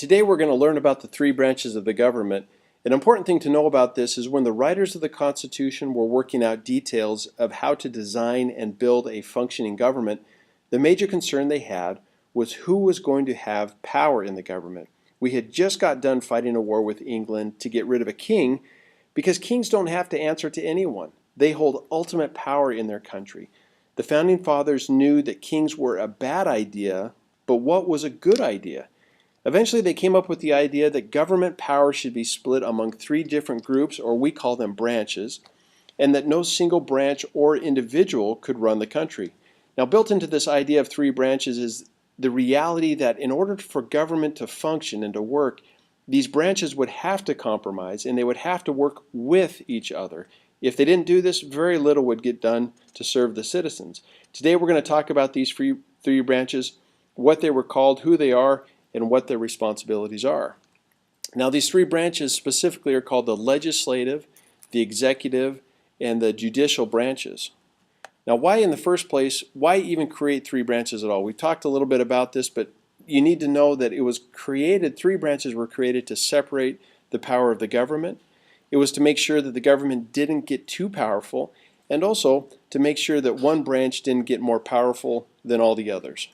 Today we're going to learn about the three branches of the government. An important thing to know about this is when the writers of the Constitution were working out details of how to design and build a functioning government, the major concern they had was who was going to have power in the government. We had just got done fighting a war with England to get rid of a king because kings don't have to answer to anyone. They hold ultimate power in their country. The Founding Fathers knew that kings were a bad idea, but what was a good idea? Eventually they came up with the idea that government power should be split among three different groups, or we call them branches, and that no single branch or individual could run the country. Now, built into this idea of three branches is the reality that in order for government to function and to work, these branches would have to compromise and they would have to work with each other. If they didn't do this, very little would get done to serve the citizens. Today we're going to talk about these three branches, what they were called, who they are, and what their responsibilities are. Now, these three branches specifically are called the legislative, the executive, and the judicial branches. Now, why in the first place, why even create three branches at all? We've talked a little bit about this, but you need to know that it was created, three branches were created to separate the power of the government. It was to make sure that the government didn't get too powerful, and also to make sure that one branch didn't get more powerful than all the others.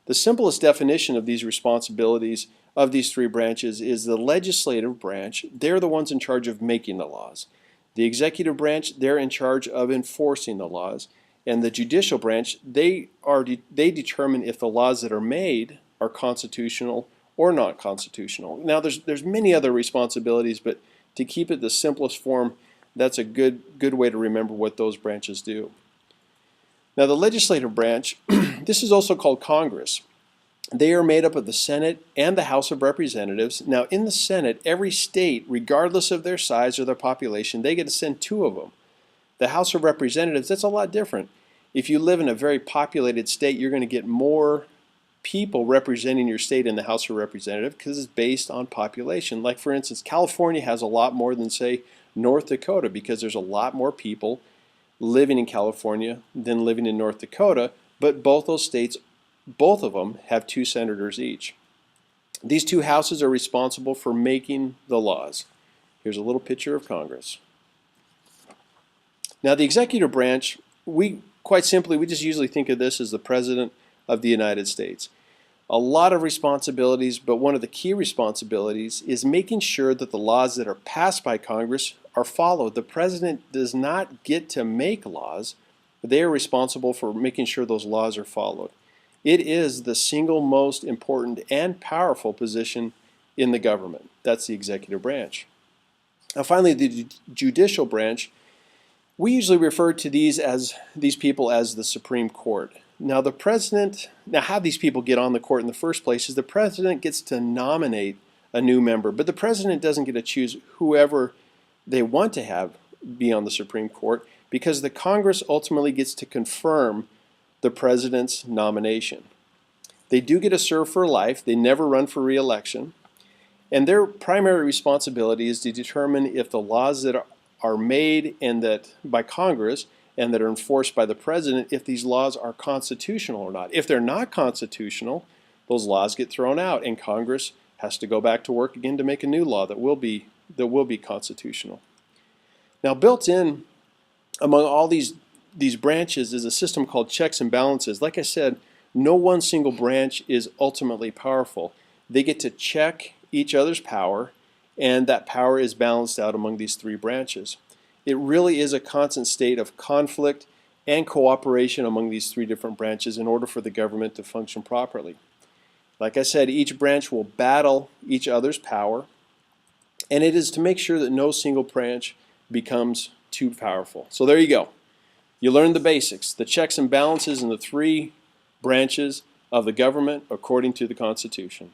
The simplest definition of these responsibilities of these three branches is the legislative branch. They're the ones in charge of making the laws. The executive branch, they're in charge of enforcing the laws. And the judicial branch, they determine if the laws that are made are constitutional or not constitutional. Now, there's many other responsibilities, but to keep it the simplest form, that's a good way to remember what those branches do. Now, the legislative branch, this is also called Congress. They are made up of the Senate and the House of Representatives. Now, in the Senate, every state, regardless of their size or their population, they get to send two of them. The House of Representatives, that's a lot different. If you live in a very populated state, you're going to get more people representing your state in the House of Representatives because it's based on population. Like, for instance, California has a lot more than, say, North Dakota because there's a lot more people living in California than living in North Dakota, but both those states, both of them, have two senators each. These two houses are responsible for making the laws. Here's a little picture of Congress. Now, the executive branch, quite simply, we just usually think of this as the President of the United States. A lot of responsibilities, but one of the key responsibilities is making sure that the laws that are passed by Congress are followed. The President does not get to make laws. They are responsible for making sure those laws are followed. It is the single most important and powerful position in the government. That's the executive branch. Now, finally, the judicial branch, we usually refer to these people as the Supreme Court. Now, the president, how these people get on the court in the first place is the president gets to nominate a new member, but the president doesn't get to choose whoever they want to have be on the Supreme Court because the Congress ultimately gets to confirm the president's nomination. They do get to serve for life. They never run for re-election. And their primary responsibility is to determine if the laws that are made and that by Congress and that are enforced by the president, if these laws are constitutional or not. If they're not constitutional, those laws get thrown out and Congress has to go back to work again to make a new law that will be constitutional. Now, built in among all these branches is a system called checks and balances. Like I said, no one single branch is ultimately powerful. They get to check each other's power, and that power is balanced out among these three branches. It really is a constant state of conflict and cooperation among these three different branches in order for the government to function properly. Like I said, each branch will battle each other's power, and it is to make sure that no single branch becomes too powerful. So there you go. You learned the basics, the checks and balances in the three branches of the government according to the Constitution.